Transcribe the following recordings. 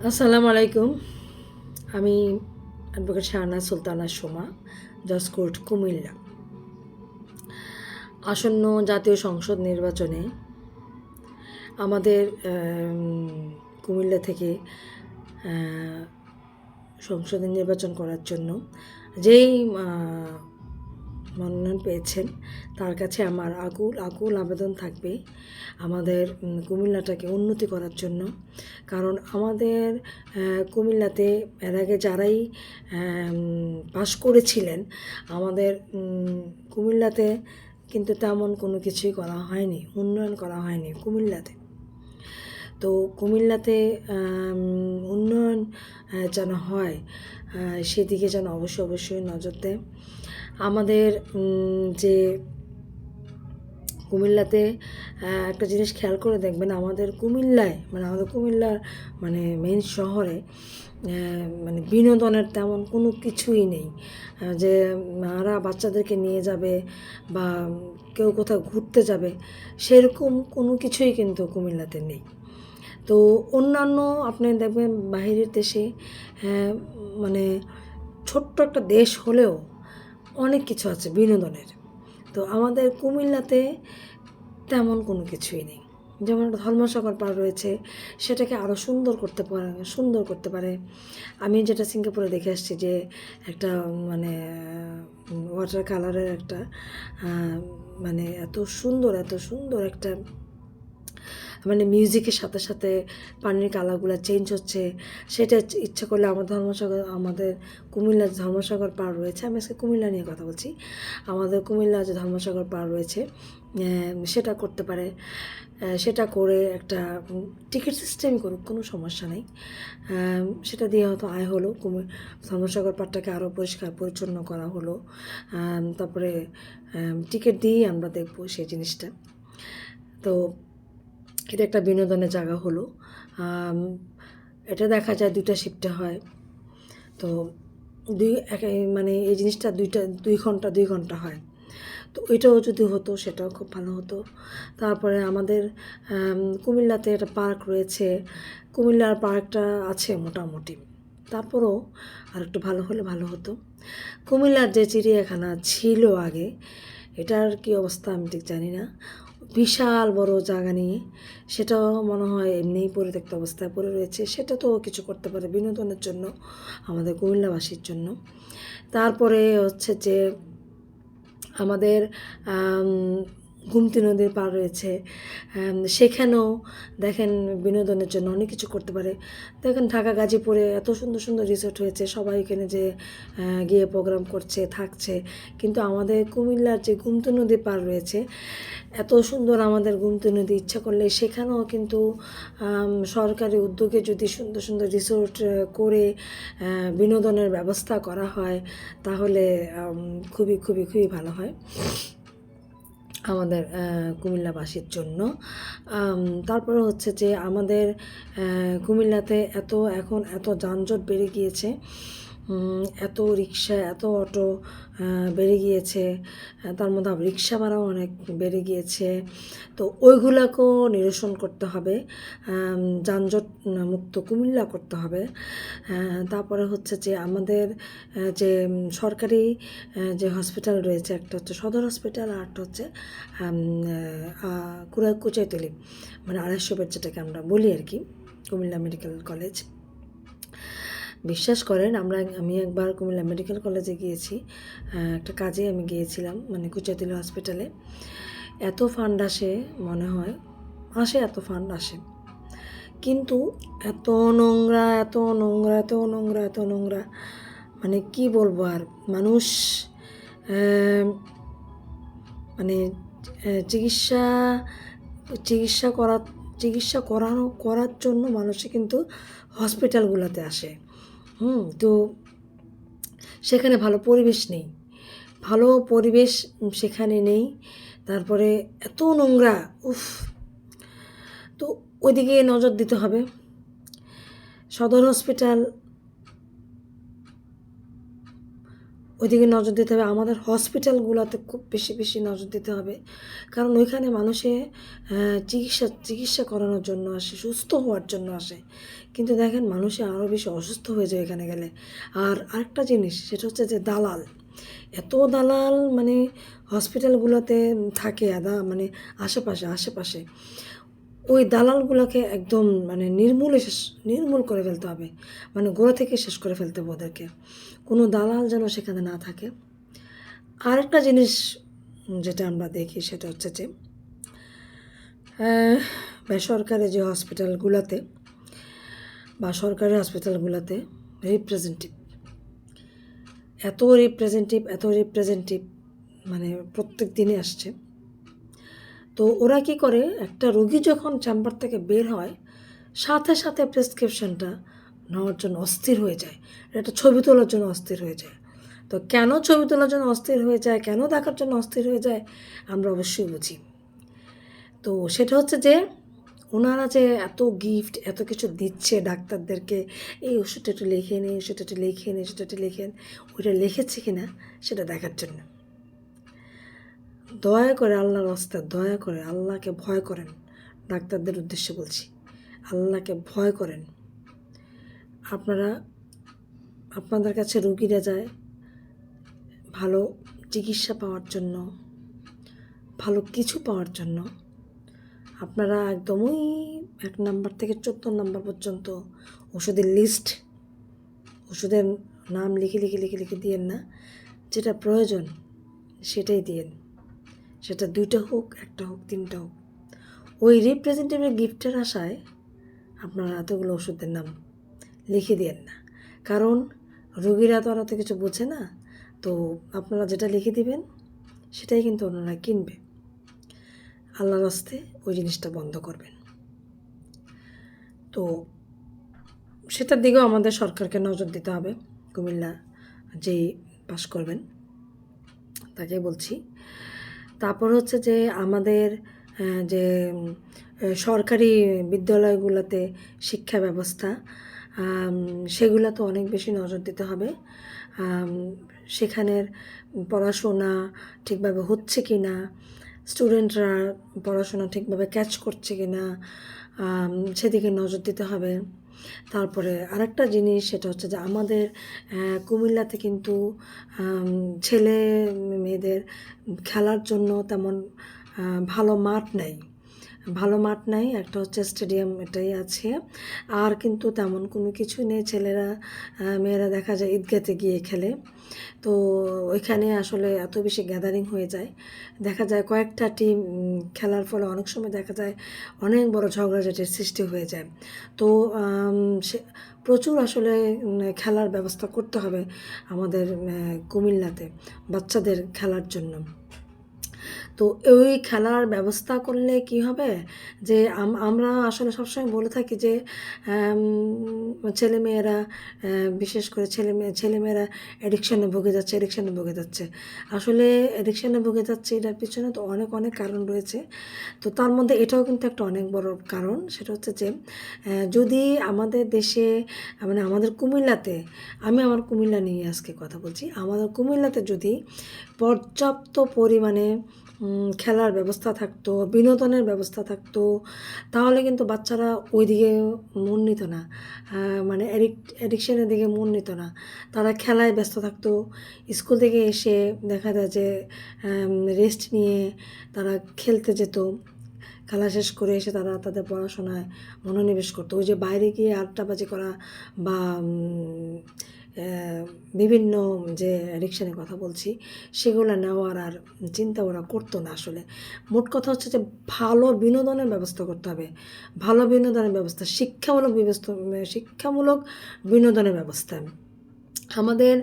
আসসালামু আলাইকুম। আমি অ্যাডভোকেট শাহনাজ সুলতানা সোমা, জজ কোর্ট কুমিল্লা। আসন্ন জাতীয় সংসদ নির্বাচনে আমাদের কুমিল্লা থেকে সংসদে নির্বাচন করার জন্য যেই মনোনয়ন পেয়েছেন তার কাছে আমার আকুল আবেদন থাকবে আমাদের কুমিল্লাটাকে উন্নতি করার জন্য। কারণ আমাদের কুমিল্লাতে এর আগে যারাই পাশ করেছিলেন আমাদের কুমিল্লাতে কিন্তু তেমন কোনো কিছুই করা হয়নি, উন্নয়ন করা হয়নি কুমিল্লাতে। তো কুমিল্লাতে উন্নয়ন যেন হয় সেদিকে যেন অবশ্যই নজর দেয়। আমাদের যে কুমিল্লাতে একটা জিনিস খেয়াল করে দেখবেন, আমাদের কুমিল্লায় আমাদের কুমিল্লার মেইন শহরে মানে বিনোদনের তেমন কোনো কিছুই নেই যে মারা বাচ্চাদেরকে নিয়ে যাবে বা কেউ কোথাও ঘুরতে যাবে, সেরকম কোনো কিছুই কিন্তু কুমিল্লাতে নেই। তো অন্যান্য আপনি দেখবেন বাহিরের দেশে মানে ছোট্ট একটা দেশ হলেও অনেক কিছু আছে বিনোদনের। তো আমাদের কুমিল্লাতে তেমন কোনো কিছুই নেই। যেমন একটা ধর্মসাগর পাড় রয়েছে, সেটাকে আরও সুন্দর করতে পারে। আমি যেটা সিঙ্গাপুরে দেখে আসছি যে একটা ওয়াটার কালারের একটা এত সুন্দর একটা মিউজিকের সাথে সাথে পানির কালারগুলো চেঞ্জ হচ্ছে। সেটা ইচ্ছা করলে আমাদের কুমিল্লার যে ধর্মসাগর পাড় রয়েছে, আমি আজকে কুমিল্লা নিয়ে কথা বলছি, আমাদের কুমিল্লা যে ধর্মসাগর পাড় রয়েছে সেটা করতে পারে। সেটা করে একটা টিকিট সিস্টেম করুক, কোনো সমস্যা নেই। সেটা দিয়ে হয়তো আয় হলো, ধর্মসাগর পাড়টাকে আরও পরিষ্কার পরিচ্ছন্ন করা হলো। তারপরে টিকিট দিয়েই আমরা দেখবো সেই জিনিসটা। তো এটা একটা বিনোদনের জায়গা হলো। এটা দেখা যায় 2টা শিফটে হয়। তো এই জিনিসটা 2 ঘন্টা হয়। তো ওইটাও যদি হতো সেটাও খুব ভালো হতো। তারপরে আমাদের কুমিল্লাতে একটা পার্ক রয়েছে, কুমিল্লার পার্কটা আছে মোটামুটি, তারপরও আর একটু ভালো হলে ভালো হতো। কুমিল্লার যে চিড়িয়াখানা ছিল আগে, এটার কি অবস্থা আমি ঠিক জানি না। বিশাল বড় জায়গা নিয়ে, সেটাও মনে হয় এমনিই পরিত্যক্ত অবস্থায় পড়ে রয়েছে। সেটা তো কিছু করতে পারে বিনোদনের জন্য, আমাদের কুমিল্লাবাসীর জন্য। তারপরে হচ্ছে যে আমাদের গুমতি নদীর পাড় রয়েছে, সেখানেও দেখেন বিনোদনের জন্য অনেক কিছু করতে পারে। দেখেন ঢাকা গাজীপুরে এত সুন্দর সুন্দর রিসোর্ট হয়েছে, সবাই এখানে যে গিয়ে প্রোগ্রাম করছে, থাকছে। কিন্তু আমাদের কুমিল্লার যে গুমতি নদী পাড় রয়েছে, এত সুন্দর আমাদের গুমতি নদী, ইচ্ছা করলে সেখানেও কিন্তু সরকারি উদ্যোগে যদি সুন্দর সুন্দর রিসোর্ট করে বিনোদনের ব্যবস্থা করা হয় তাহলে খুবই ভালো হয় আমাদের কুমিল্লাবাসীর জন্য। তারপরে হচ্ছে যে আমাদের কুমিল্লাতে এখন এত যানজট বেড়ে গিয়েছে, এত রিক্সা, এত অটো বেড়ে গিয়েছে, তার মধ্যে আবার রিক্সা ভাড়াও অনেক বেড়ে গিয়েছে। তো ওইগুলোকেও নিরসন করতে হবে, যানজট মুক্ত কুমিল্লা করতে হবে। তারপরে হচ্ছে যে আমাদের যে সরকারি যে হসপিটাল রয়েছে, একটা হচ্ছে সদর হসপিটাল আর একটা হচ্ছে কুচাইতলি, 250 বেড যেটাকে আমরা বলি আর কি, কুমিল্লা মেডিকেল কলেজ। বিশ্বাস করেন আমি একবার কুমিল্লা মেডিকেল কলেজে গিয়েছি, একটা কাজে আমি গিয়েছিলাম, কুচাইতলি হসপিটালে। এত ফান্ড আসে, মনে হয় এত ফান্ড আসে, কিন্তু এত নোংরা, কি বলবো আর। মানুষ মানে চিকিৎসা চিকিৎসা করা চিকিৎসা করার জন্য মানুষে কিন্তু হসপিটালগুলোতে আসে। তো সেখানে ভালো পরিবেশ সেখানে নেই। তারপরে এত নোংরা, উফ। তো ওইদিকে নজর দিতে হবে। সদর হসপিটাল ওইদিকে নজর দিতে হবে। আমাদের হসপিটালগুলোতে খুব বেশি বেশি নজর দিতে হবে, কারণ ওইখানে মানুষে চিকিৎসা করানোর জন্য আসে, সুস্থ হওয়ার জন্য আসে, কিন্তু দেখেন মানুষে আরও বেশি অসুস্থ হয়ে যায় এখানে গেলে। আর আরেকটা জিনিস, সেটা হচ্ছে যে দালাল, এত দালাল মানে হসপিটালগুলোতে থাকে মানে আশেপাশে ওই দালালগুলোকে একদম মানে নির্মূল করে ফেলতে হবে, মানে গোড়া থেকে শেষ করে ফেলতে হবে ওদেরকে, কোনো দালাল যেন সেখানে না থাকে। আরেকটা জিনিস যেটা আমরা দেখি সেটা হচ্ছে যে বেসরকারি যে হসপিটালগুলোতে বা সরকারি হসপিটালগুলোতে এত রিপ্রেজেন্টেটিভ মানে প্রত্যেক দিনে আসছে। তো ওরা কি করে, একটা রোগী যখন চেম্বার থেকে বের হয় সাথে সাথে প্রেসক্রিপশনটা নেওয়ার জন্য অস্থির হয়ে যায়, একটা ছবি তোলার জন্য অস্থির হয়ে যায়। তো কেন ছবি তোলার জন্য অস্থির হয়ে যায়, কেন দেখার জন্য অস্থির হয়ে যায়, আমরা অবশ্যই বুঝি। তো সেটা হচ্ছে যে ওনারা যে এত গিফট এত কিছু দিচ্ছে ডাক্তারদেরকে, এই ওষুধটা একটু লিখে নিন, ওষুধটা একটু লিখে নিন, ওষুধটা একটু লিখেন, ওইটা লিখেছে কিনা সেটা দেখার জন্য। দয়া করে আল্লাহর রাস্তায় দয়া করে আল্লাহকে ভয় করেন, ডাক্তারদের উদ্দেশ্যে বলছি, আল্লাহকে ভয় করেন। আপনাদের কাছে রুগীরা যায় ভালো চিকিৎসা পাওয়ার জন্য, ভালো কিছু পাওয়ার জন্য। আপনারা একদমই 1 নাম্বার থেকে 14 নাম্বার পর্যন্ত ওষুধের লিস্ট, ওষুধের নাম লিখে দিয়েন না, যেটা প্রয়োজন সেটাই দিয়েন, সেটা 2টা হোক, 1টা হোক, 3টা হোক। ওই রিপ্রেজেন্টেটিভের গিফটের আশায় আপনারা এতগুলো ওষুধের নাম লিখে দিয়েন না, কারণ রোগীরা তো আর অত কিছু বোঝে না। তো আপনারা যেটা লিখে দিবেন সেটাই কিন্তু ওনারা কিনবে। আল্লাহর রাস্তে ওই জিনিসটা বন্ধ করবেন। তো সেটার দিকেও আমাদের সরকারকে নজর দিতে হবে। কুমিল্লা যেই পাস করবেন তাকে বলছি। তারপর হচ্ছে যে আমাদের যে সরকারি বিদ্যালয়গুলোতে শিক্ষা ব্যবস্থা, সেগুলো তো অনেক বেশি নজর দিতে হবে। সেখানের পড়াশোনা ঠিকভাবে হচ্ছে কি না, স্টুডেন্টরা পড়াশোনা ঠিকভাবে ক্যাচ করছে কি না, সেদিকে নজর দিতে হবে। তারপরে আরেকটা জিনিস, সেটা হচ্ছে যে আমাদের কুমিল্লাতে কিন্তু ছেলে মেয়েদের খেলার জন্য তেমন ভালো মাঠ নাই। একটা হচ্ছে স্টেডিয়াম, এটাই আছে, আর কিন্তু তেমন কোনো কিছু নেই। মেয়েরা দেখা যায় ঈদগাতে গিয়ে খেলে। তো ওইখানে আসলে এত বেশি গ্যাদারিং হয়ে যায়, দেখা যায় কয়েকটা টিম খেলার ফলে অনেক সময় দেখা যায় অনেক বড় ঝগড়াঝাটির সৃষ্টি হয়ে যায়। তো প্রচুর আসলে খেলার ব্যবস্থা করতে হবে আমাদের কুমিল্লাতে বাচ্চাদের খেলার জন্য। তো ওই খেলার ব্যবস্থা করলে কি হবে, যে আমরা আসলে সবসময় বলে থাকি যে ছেলেমেয়েরা, বিশেষ করে ছেলেমেয়েরা অ্যাডিকশানে ভুগে যাচ্ছে। আসলে অ্যাডিকশানে ভুগে যাচ্ছে, এটার পিছনে তো অনেক কারণ রয়েছে। তো তার মধ্যে এটাও কিন্তু একটা অনেক বড় কারণ। সেটা হচ্ছে যে যদি আমাদের দেশে, মানে আমাদের কুমিল্লাতে, আমি আমার কুমিল্লা নিয়ে আজকে কথা বলছি, আমাদের কুমিল্লাতে যদি পর্যাপ্ত পরিমাণে খেলার ব্যবস্থা থাকতো, বিনোদনের ব্যবস্থা থাকতো, তাহলে কিন্তু বাচ্চারা ওই দিকে মন নিত না, মানে অ্যাডিকশানের দিকে মন নিত না। তারা খেলায় ব্যস্ত থাকতো। স্কুল থেকে এসে দেখা যায় যে রেস্ট নিয়ে তারা খেলতে যেত, খেলা শেষ করে এসে তারা তাদের পড়াশোনায় মনোনিবেশ করতো। ওই যে বাইরে গিয়ে আড্ডাবাজি করা বা বিভিন্ন যে অ্যাডিকশানের কথা বলছি সেগুলো নেওয়ার আর চিন্তা ওরা করতো না। আসলে মোট কথা হচ্ছে যে ভালো বিনোদনের ব্যবস্থা করতে হবে, ভালো বিনোদনের ব্যবস্থা, শিক্ষামূলক বিনোদনের ব্যবস্থা। আমাদের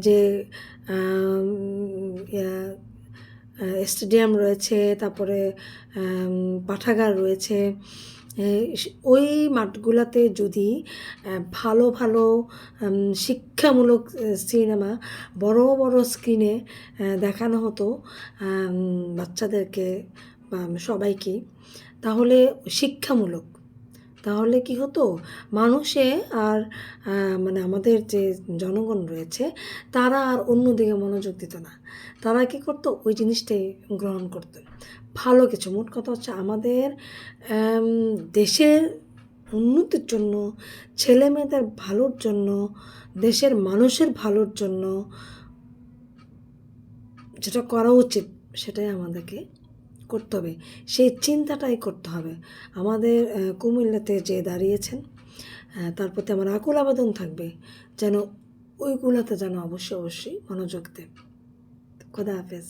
যে স্টেডিয়াম রয়েছে, তারপরে পাঠাগার রয়েছে, ওই মাঠগুলোতে যদি ভালো শিক্ষামূলক সিনেমা বড় স্ক্রিনে দেখানো হতো বাচ্চাদেরকে বা সবাইকে, তাহলে তাহলে কি হতো, মানুষে আর মানে আমাদের যে জনগণ রয়েছে তারা আর অন্যদিকে মনোযোগ দিত না। তারা কি করতো, ওই জিনিসটাই গ্রহণ করতো, ভালো কিছু। মোট কথা হচ্ছে আমাদের দেশের উন্নতির জন্য, ছেলে মেয়েদের ভালোর জন্য, দেশের মানুষের ভালোর জন্য যেটা করা উচিত সেটাই আমাদেরকে করতে হবে, সেই চিন্তাটাই করতে হবে। আমাদের কুমিল্লাতে যে দাঁড়িয়েছেন, তার প্রতি আমার আকুল আবেদন থাকবে যেন ওইগুলোতে যেন অবশ্যই অবশ্যই মনোযোগ দেয়। খোদা হাফেজ।